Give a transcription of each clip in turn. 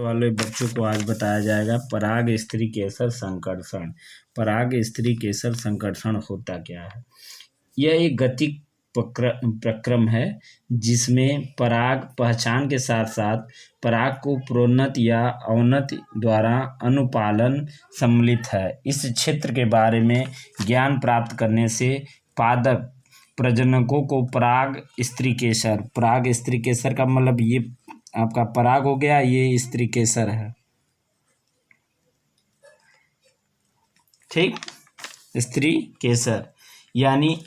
वाले बच्चों को आज बताया जाएगा पराग स्त्री केसर संकर्षण। पराग स्त्री केसर संकर्षण होता क्या है? यह एक गतिक प्रक्रम है जिसमें पराग पहचान के साथ साथ पराग को प्रोन्नत या अवनति द्वारा अनुपालन सम्मिलित है। इस क्षेत्र के बारे में ज्ञान प्राप्त करने से पादप प्रजनकों को पराग स्त्री केसर का मतलब ये आपका पराग हो गया, ये स्त्री केसर है, ठीक। स्त्री केसर यानी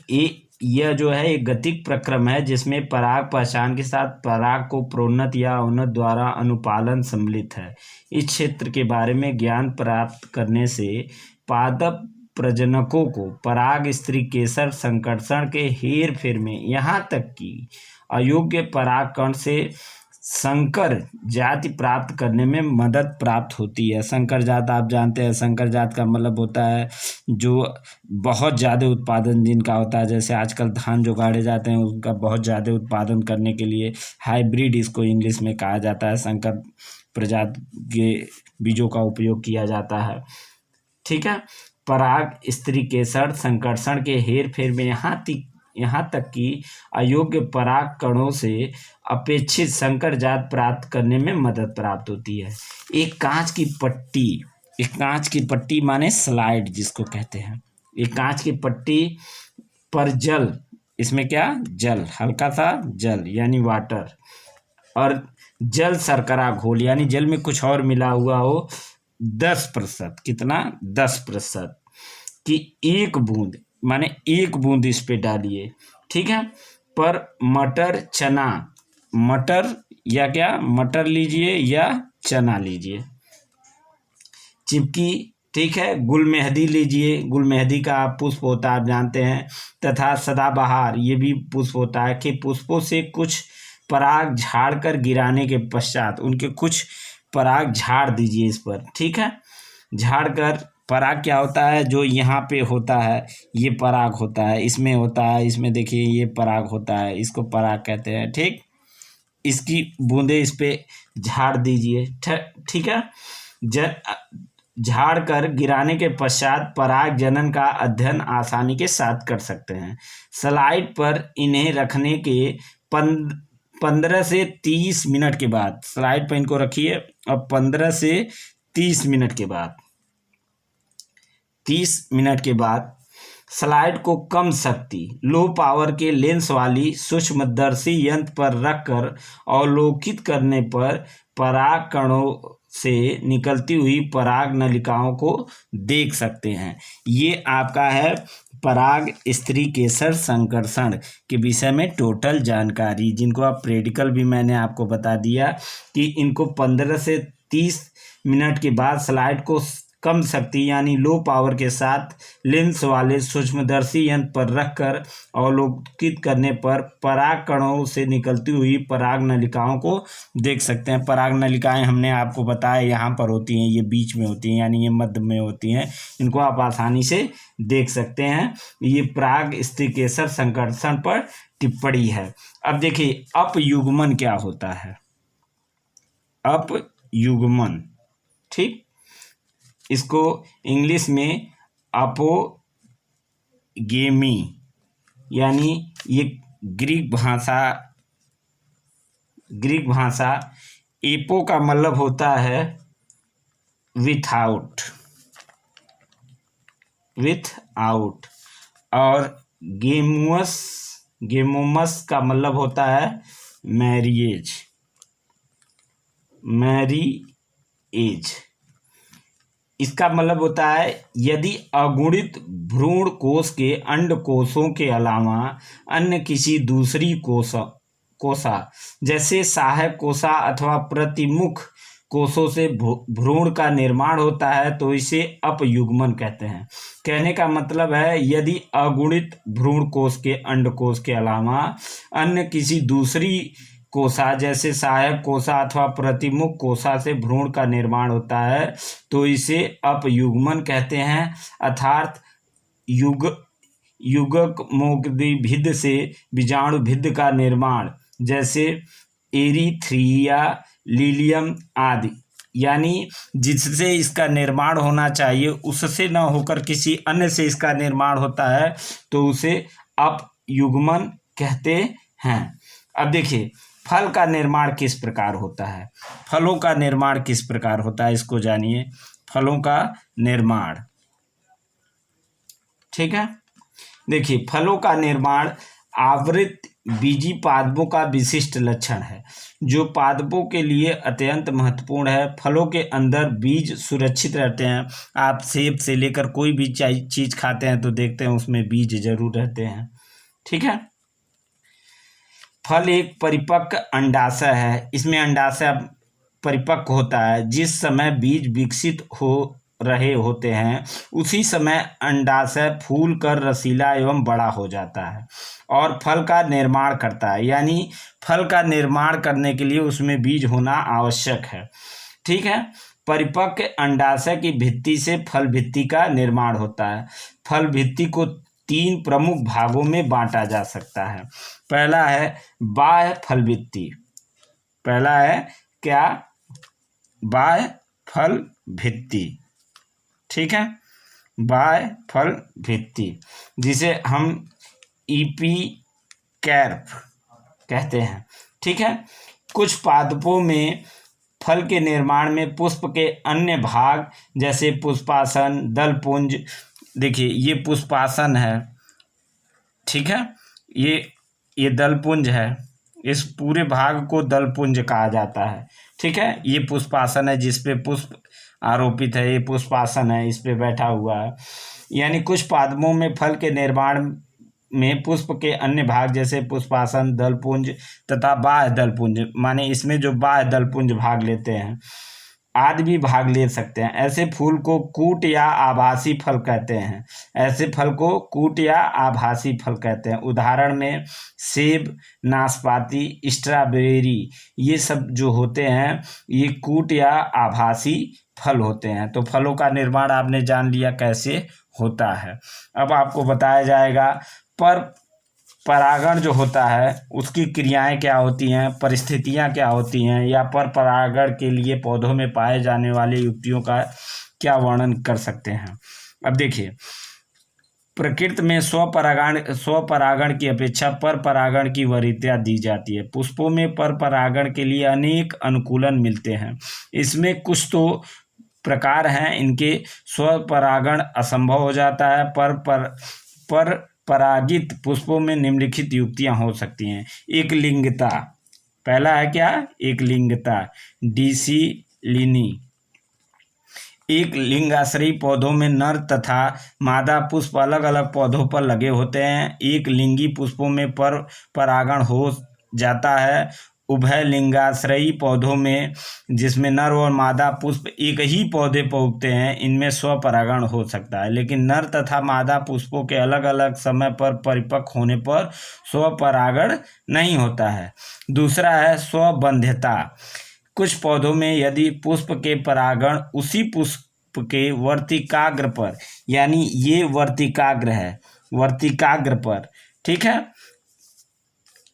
यह जो है एक गतिक प्रक्रम है जिसमें पराग पहचान के साथ पराग को प्रोन्नत या अवनत द्वारा अनुपालन सम्मिलित है। इस क्षेत्र के बारे में ज्ञान प्राप्त करने से पादप प्रजनकों को पराग स्त्री केसर संकर्षण के हेर फेर में यहाँ तक कि अयोग्य पराग कण से संकर जाति प्राप्त करने में मदद प्राप्त होती है। संकर जात आप जानते हैं, संकर जात का मतलब होता है जो बहुत ज़्यादा उत्पादन जिनका होता है, जैसे आजकल धान जो गाड़े जाते हैं उनका बहुत ज़्यादा उत्पादन करने के लिए हाइब्रिड इसको इंग्लिश में कहा जाता है, संकर प्रजाति के बीजों का उपयोग किया जाता है, ठीक है। पराग स्त्री केसर संकर्षण के हेर फेर में यहाँ तक कि अयोग्य पराग कणों से अपेक्षित संकर जात प्राप्त करने में मदद प्राप्त होती है। एक कांच की पट्टी माने स्लाइड जिसको कहते हैं, एक कांच की पट्टी पर जल, इसमें क्या जल, हल्का सा जल यानी वाटर, और जल शर्करा घोल यानी जल में कुछ और मिला हुआ हो 10%, कितना 10% की एक बूंद माने एक बूंद इस पे डालिए, ठीक है। पर मटर या क्या मटर लीजिए या चना लीजिए, चिपकी, ठीक है। गुलमेहदी लीजिए, गुलमेहदी का पुष्प होता है आप जानते हैं, तथा सदाबहार ये भी पुष्प होता है कि पुष्पों से कुछ पराग झाड़ कर गिराने के पश्चात उनके कुछ पराग झाड़ दीजिए इस पर, ठीक है। झाड़ कर पराग क्या होता है, जो यहाँ पे होता है ये पराग होता है, इसमें होता है, इसमें देखिए ये पराग होता है, इसको पराग कहते हैं, ठीक। इसकी बूंदे इस पे झाड़ दीजिए, ठीक है। झाड़ कर गिराने के पश्चात पराग जनन का अध्ययन आसानी के साथ कर सकते हैं। स्लाइड पर इन्हें रखने के 15 से 30 मिनट के बाद, स्लाइड पर इनको रखिए और 15 से 30 मिनट के बाद 30 मिनट के बाद स्लाइड को कम शक्ति लो पावर के लेंस वाली सूक्ष्मदर्शी यंत्र पर रखकर अवलोकित करने पर पराग कणों से निकलती हुई पराग नलिकाओं को देख सकते हैं। ये आपका है पराग स्त्री केसर संकर्षण के विषय में टोटल जानकारी, जिनको आप प्रैक्टिकल भी मैंने आपको बता दिया कि इनको 15 से 30 मिनट के बाद स्लाइड को कम शक्ति यानी लो पावर के साथ लेंस वाले सूक्ष्मदर्शी यंत्र पर रखकर अवलोकित करने पर पराग कणों से निकलती हुई पराग नलिकाओं को देख सकते हैं। पराग नलिकाएं हमने आपको बताया यहाँ पर होती हैं, ये बीच में होती हैं यानी ये मध्य में होती हैं, इनको आप आसानी से देख सकते हैं। ये पराग स्त्री केसर संकर्षण पर टिप्पणी है। अब देखिए अपयुग्मन क्या होता है, अपयुग्मन, ठीक। इसको इंग्लिश में अपोगेमी यानी ये ग्रीक भाषा एपो का मतलब होता है विथआउट, और गेमोमस का मतलब होता है मैरिएज। इसका मतलब होता है यदि अगुणित भ्रूण कोश के अंड कोशों के अलावा अन्य किसी दूसरी कोशा जैसे सहायक कोशा अथवा प्रतिमुख कोशों से भ्रूण का निर्माण होता है तो इसे अपयुग्मन कहते हैं। कहने का मतलब है यदि अगुणित भ्रूण कोश के अंडकोश के अलावा अन्य किसी दूसरी कोशा जैसे सहायक कोशा अथवा प्रतिमुख कोशा से भ्रूण का निर्माण होता है तो इसे अपयुग्मन कहते हैं। अर्थात युगक मोग्धिभिद से बीजाणुभिद का निर्माण जैसे एरीथ्रिया, लीलियम आदि यानी जिससे इसका निर्माण होना चाहिए उससे न होकर किसी अन्य से इसका निर्माण होता है तो उसे अपयुग्मन कहते हैं। अब देखिए फल का निर्माण किस प्रकार होता है, फलों का निर्माण किस प्रकार होता है इसको जानिए। फलों का निर्माण, ठीक है, देखिए फलों का निर्माण आवृत बीजी पादपों का विशिष्ट लक्षण है जो पादपों के लिए अत्यंत महत्वपूर्ण है। फलों के अंदर बीज सुरक्षित रहते हैं। आप सेब से लेकर कोई भी चीज खाते हैं तो देखते हैं उसमें बीज जरूर रहते हैं, ठीक है। फल एक परिपक्व अंडाशय है, इसमें अंडाशय परिपक्व होता है। जिस समय बीज विकसित हो रहे होते हैं उसी समय अंडाशय फूल कर रसीला एवं बड़ा हो जाता है और फल का निर्माण करता है। यानी फल का निर्माण करने के लिए उसमें बीज होना आवश्यक है, ठीक है। परिपक्व अंडाशय की भित्ति से फल भित्ति का निर्माण होता है। फल भित्ति को 3 प्रमुख भागों में बांटा जा सकता है। पहला है बाह्य फल भित्ति, पहला है क्या, बाह्य फल भित्ति, ठीक है, बाह्य फल भित्ति जिसे हम एपिकैर्प कहते हैं, ठीक है। कुछ पादपों में फल के निर्माण में पुष्प के अन्य भाग जैसे पुष्पासन, दलपुंज, देखिए ये पुष्पासन है, ठीक है, ये दलपुंज है, इस पूरे भाग को दलपुंज कहा जाता है, ठीक है। ये पुष्पासन है जिसपे पुष्प आरोपित है, ये पुष्पासन है, इस पे बैठा हुआ है। यानी कुछ पादपों में फल के निर्माण में पुष्प के अन्य भाग जैसे पुष्पासन, दलपुंज तथा बाह्य दलपुंज, माने इसमें जो बाह्य दलपुंज भाग लेते हैं आदि भी भाग ले सकते हैं। ऐसे फूल को कूट या आभासी फल कहते हैं, ऐसे फल को कूट या आभासी फल कहते हैं। उदाहरण में सेब, नाशपाती, स्ट्रॉबेरी, ये सब जो होते हैं ये कूट या आभासी फल होते हैं। तो फलों का निर्माण आपने जान लिया कैसे होता है। अब आपको बताया जाएगा पर परागण जो होता है उसकी क्रियाएं क्या होती हैं, परिस्थितियां क्या होती हैं, या पर परागण के लिए पौधों में पाए जाने वाले युक्तियों का क्या वर्णन कर सकते हैं। अब देखिए प्रकृति में स्वपरागण की अपेक्षा पर परागण की वरीयता दी जाती है। पुष्पों में पर परागण के लिए अनेक अनुकूलन मिलते हैं। इसमें कुछ तो प्रकार हैं, इनके स्वपरागण असंभव हो जाता है। पर परागित पुष्पों में निम्नलिखित युक्तियां हो सकती हैं। एक लिंगता, पहला है क्या, एक लिंगता, डीसी लिनी। एक लिंगाश्रयी पौधों में नर तथा मादा पुष्प अलग अलग पौधों पर लगे होते हैं। एक लिंगी पुष्पों में पर परागण हो जाता है। उभय लिंगाश्रयी पौधों में जिसमें नर और मादा पुष्प एक ही पौधे पर उगते हैं इनमें स्वपरागण हो सकता है, लेकिन नर तथा मादा पुष्पों के अलग अलग समय पर परिपक्व होने पर स्वपरागण नहीं होता है। दूसरा है स्वबंध्यता। कुछ पौधों में यदि पुष्प के परागण उसी पुष्प के वर्तिकाग्र पर, यानी ये वर्तिकाग्र है, वर्तिकाग्र पर, ठीक है,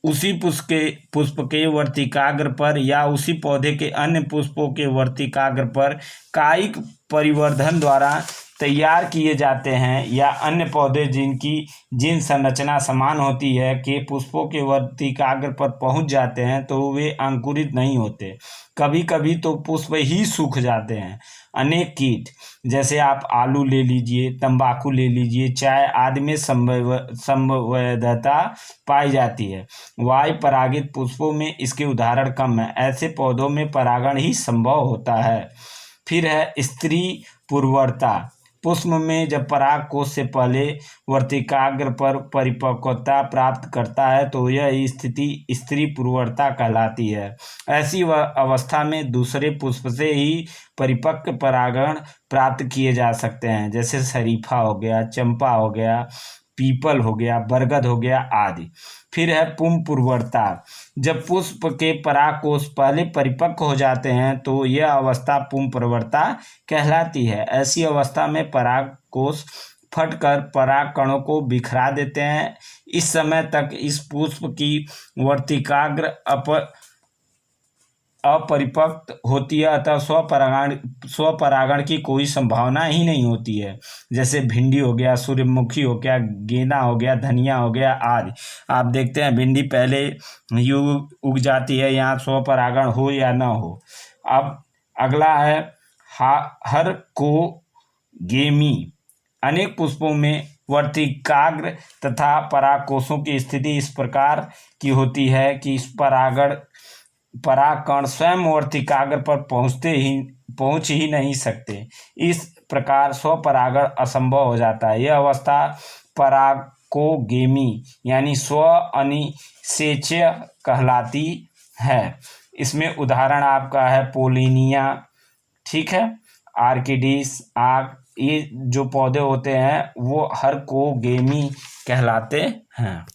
उसी पुष्प के वर्तिकाग्र पर या उसी पौधे के अन्य पुष्पों के वर्तिकाग्र पर कायिक परिवर्धन द्वारा तैयार किए जाते हैं, या अन्य पौधे जिन संरचना समान होती है के पुष्पों के वर्तिकाग्र पर पहुंच जाते हैं तो वे अंकुरित नहीं होते। कभी कभी तो पुष्प ही सूख जाते हैं। अनेक कीट जैसे आप आलू ले लीजिए, तंबाकू ले लीजिए, चाय आदि में संवेदता पाई जाती है। वायु परागित पुष्पों में इसके उदाहरण कम है। ऐसे पौधों में परागण ही संभव होता है। फिर है स्त्री पूर्वता। पुष्प में जब पराग कोष से पहले वर्तिकाग्र पर परिपक्वता प्राप्त करता है तो यह स्थिति स्त्री पूर्वता कहलाती है। ऐसी अवस्था में दूसरे पुष्प से ही परिपक्व परागण प्राप्त किए जा सकते हैं, जैसे शरीफा हो गया, चंपा हो गया, पीपल हो गया, बरगद हो गया आदि। फिर है पुंपूर्वता। जब पुष्प के परागकोष पहले परिपक्व हो जाते हैं तो यह अवस्था पुंपूर्वता कहलाती है। ऐसी अवस्था में परागकोष फटकर पराग कणों को बिखरा देते हैं। इस समय तक इस पुष्प की वर्तिकाग्र अपरिपक्व होती है, अतः स्वपरागण की कोई संभावना ही नहीं होती है। जैसे भिंडी हो गया, सूर्यमुखी हो गया, गेंदा हो गया, धनिया हो गया आदि। आप देखते हैं भिंडी पहले ही उग जाती है, यहाँ स्वपरागण हो या ना हो। अब अगला है हर को गेमी। अनेक पुष्पों में वर्तिकाग्र तथा परागकोशों की स्थिति इस प्रकार की होती है कि इस परागकण स्वयं वर्तिकाग्र पर पहुंच ही नहीं सकते। इस प्रकार स्वपरागण असंभव हो जाता है। यह अवस्था परागकोगेमी यानी स्व अनिषेच्य कहलाती है। इसमें उदाहरण आपका है पोलिनिया, ठीक है, आर्किडिस, आक, ये जो पौधे होते हैं वो हर को गेमी कहलाते हैं।